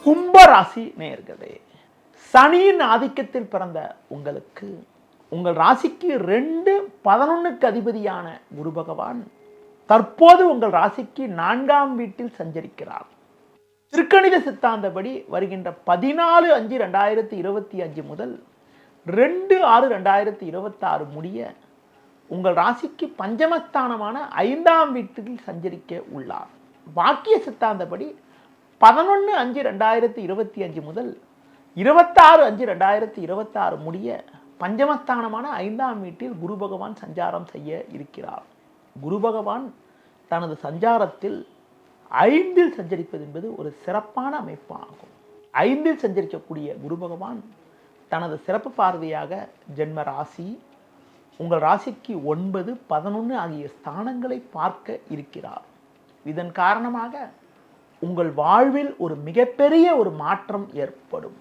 கும்ப ராசி நேயர்களே, சனியின் ஆதிக்கத்தில் பிறந்த உங்களுக்கு உங்கள் ராசிக்கு 2-11க்கு அதிபதியான குரு பகவான் தற்போது உங்கள் ராசிக்கு 4ஆம் வீட்டில் சஞ்சரிக்கிறார். திருக்கணித சித்தாந்தப்படி வருகின்ற 14/5/2025 முதல் 2/6/2026 முடிய உங்கள் ராசிக்கு பஞ்சமஸ்தானமான 5ஆம் வீட்டில் சஞ்சரிக்க உள்ளார். வாக்கிய சித்தாந்தப்படி 11/5/2025 முதல் 26/5/2026 முடிய பஞ்சமஸ்தானமான 5ஆம் வீட்டில் குரு பகவான் சஞ்சாரம் செய்ய இருக்கிறார். குரு பகவான் தனது சஞ்சாரத்தில் 5இல் சஞ்சரிப்பது என்பது ஒரு சிறப்பான அமைப்பு ஆகும். 5இல் சஞ்சரிக்கக்கூடிய குரு பகவான் தனது சிறப்பு பார்வையாக ஜென்ம ராசி, உங்கள் ராசிக்கு 9, 11 ஆகிய ஸ்தானங்களை பார்க்க இருக்கிறார். இதன் காரணமாக உங்கள் வாழ்வில் ஒரு மிகப்பெரிய ஒரு மாற்றம் ஏற்படும்.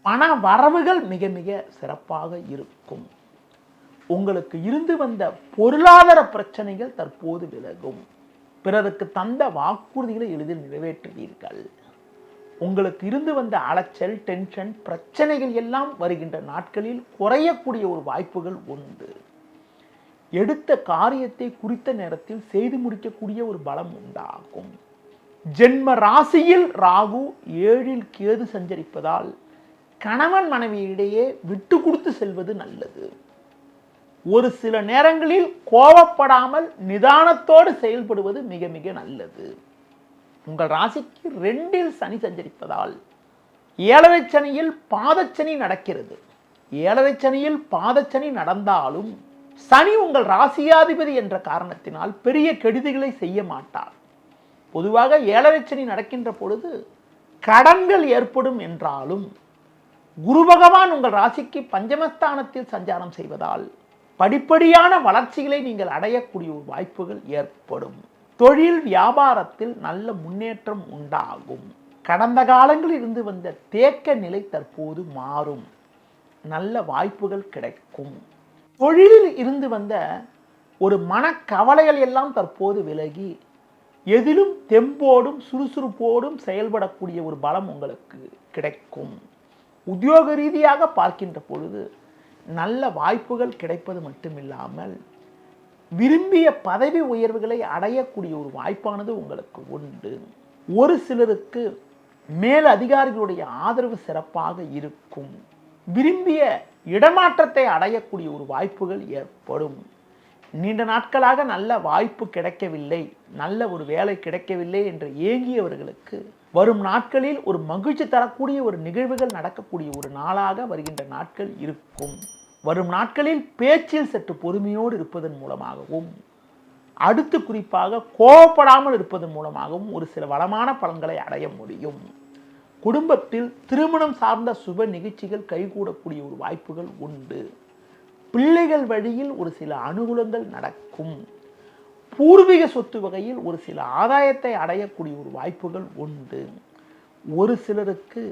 பண வரவுகள் மிக மிக சிறப்பாக இருக்கும். உங்களுக்கு இருந்து வந்த பொருளாதார பிரச்சனைகள் தற்போது விலகும். பிறருக்கு தந்த வாக்குறுதிகளை எளிதில் நிறைவேற்றுவீர்கள். உங்களுக்கு இருந்து வந்த அலைச்சல், டென்ஷன், பிரச்சனைகள் எல்லாம் வருகின்ற நாட்களில் குறையக்கூடிய ஒரு வாய்ப்புகள் உண்டு. எடுத்த காரியத்தை குறித்த நேரத்தில் செய்து முடிக்கக்கூடிய ஒரு பலம் உண்டாகும். ஜென்ம ராசியில் ராகு, 7இல் கேது சஞ்சரிப்பதால் கணவன் மனைவியிடையே விட்டு கொடுத்து செல்வது நல்லது. ஒரு சில நேரங்களில் கோபப்படாமல் நிதானத்தோடு செயல்படுவது மிக மிக நல்லது. உங்கள் ராசிக்கு 2இல் சனி சஞ்சரிப்பதால் 7ரை சனியில் பாதச்சனி நடக்கிறது. 7ரை சனியில் பாதச்சனி நடந்தாலும் சனி உங்கள் ராசியாதிபதி என்ற காரணத்தினால் பெரிய கெடுதிகளை செய்ய மாட்டார். பொதுவாக 7ரை சனி நடக்கின்ற பொழுது கடன்கள் ஏற்படும் என்றாலும் குரு பகவான் உங்கள் ராசிக்கு பஞ்சமஸ்தானத்தில் சஞ்சாரம் செய்வதால் படிப்படியான வளர்ச்சிகளை நீங்கள் அடையக்கூடிய ஒரு வாய்ப்புகள் ஏற்படும். தொழில் வியாபாரத்தில் நல்ல முன்னேற்றம் உண்டாகும். கடந்த காலங்களில் இருந்து வந்த தேக்க நிலை தற்போது மாறும். நல்ல வாய்ப்புகள் கிடைக்கும். தொழிலில் இருந்து வந்த ஒரு மனக்கவலைகள் எல்லாம் தற்போது விலகி எதிலும் தெம்போடும் சுறுசுறுப்போடும் செயல்படக்கூடிய ஒரு பலம் உங்களுக்கு கிடைக்கும். உத்தியோக ரீதியாக பார்க்கின்ற பொழுது நல்ல வாய்ப்புகள் கிடைப்பது மட்டுமில்லாமல் விரும்பிய பதவி உயர்வுகளை அடையக்கூடிய ஒரு வாய்ப்பானது உங்களுக்கு உண்டு. ஒரு சிலருக்கு மேல் அதிகாரிகளுடைய ஆதரவு சிறப்பாக இருக்கும். விரும்பிய இடமாற்றத்தை அடையக்கூடிய ஒரு வாய்ப்புகள் ஏற்படும். நீண்ட நாட்களாக நல்ல வாய்ப்பு கிடைக்கவில்லை, நல்ல ஒரு வேலை கிடைக்கவில்லை என்று ஏங்கியவர்களுக்கு வரும் நாட்களில் ஒரு மகிழ்ச்சி தரக்கூடிய ஒரு நிகழ்வுகள் நடக்கக்கூடிய ஒரு நாளாக வருகின்ற நாட்கள் இருக்கும். வரும் நாட்களில் பேச்சில் சற்று பொறுமையோடு இருப்பதன் மூலமாகவும், அடுத்து குறிப்பாக கோபப்படாமல் இருப்பதன் மூலமாகவும் ஒரு சில வளமான பலன்களை அடைய முடியும். குடும்பத்தில் திருமணம் சார்ந்த சுப நிகழ்ச்சிகள் கைகூடக்கூடிய ஒரு வாய்ப்புகள் உண்டு. பிள்ளைகள் வழியில் ஒரு சில அனுகூலங்கள் நடக்கும். பூர்வீக சொத்து வகையில் ஒரு சில ஆதாயத்தை அடையக்கூடிய ஒரு வாய்ப்புகள் உண்டு. ஒரு சிலருக்கு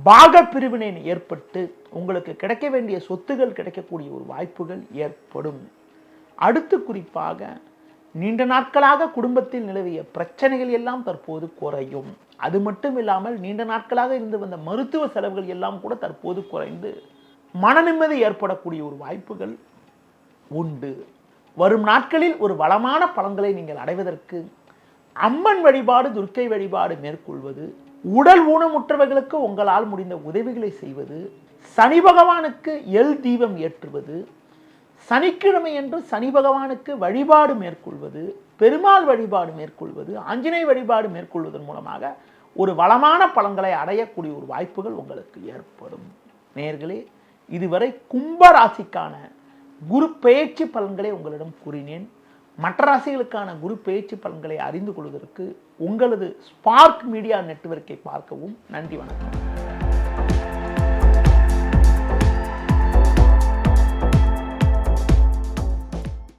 பாக பிரிவினை ஏற்பட்டு உங்களுக்கு கிடைக்க வேண்டிய சொத்துகள் கிடைக்கக்கூடிய ஒரு வாய்ப்புகள் ஏற்படும். அடுத்து குறிப்பாக நீண்ட நாட்களாக குடும்பத்தில் நிலவிய பிரச்சனைகள் எல்லாம் தற்போது குறையும். அது மட்டும் இல்லாமல் நீண்ட நாட்களாக இருந்து வந்த மருத்துவ செலவுகள் எல்லாம் கூட தற்போது குறைந்து மன நிம்மதி ஏற்படக்கூடிய ஒரு வாய்ப்புகள் உண்டு. வரும் நாட்களில் ஒரு வளமான பலன்களை நீங்கள் அடைவதற்கு அம்மன் வழிபாடு, துர்க்கை வழிபாடு மேற்கொள்வது, உடல் ஊனமுற்றவர்களுக்கு உங்களால் முடிந்த உதவிகளை செய்வது, சனி பகவானுக்கு எல் தீபம் ஏற்றுவது, சனிக்கிழமை என்று சனி பகவானுக்கு வழிபாடு மேற்கொள்வது, பெருமாள் வழிபாடு மேற்கொள்வது, ஆஞ்சநேய வழிபாடு மேற்கொள்வதன் மூலமாக ஒரு வளமான பலன்களை அடையக்கூடிய ஒரு வாய்ப்புகள் உங்களுக்கு ஏற்படும். நேயர்களே, இதுவரை கும்ப ராசிக்கான குரு பெயர்ச்சி பலன்களை உங்களிடம் கூறினேன். மற்ற ராசிகளுக்கான குரு பெயர்ச்சி பலன்களை அறிந்து கொள்வதற்கு உங்களது ஸ்பார்க் மீடியா நெட்வொர்க்கை பார்க்கவும். நன்றி, வணக்கம்.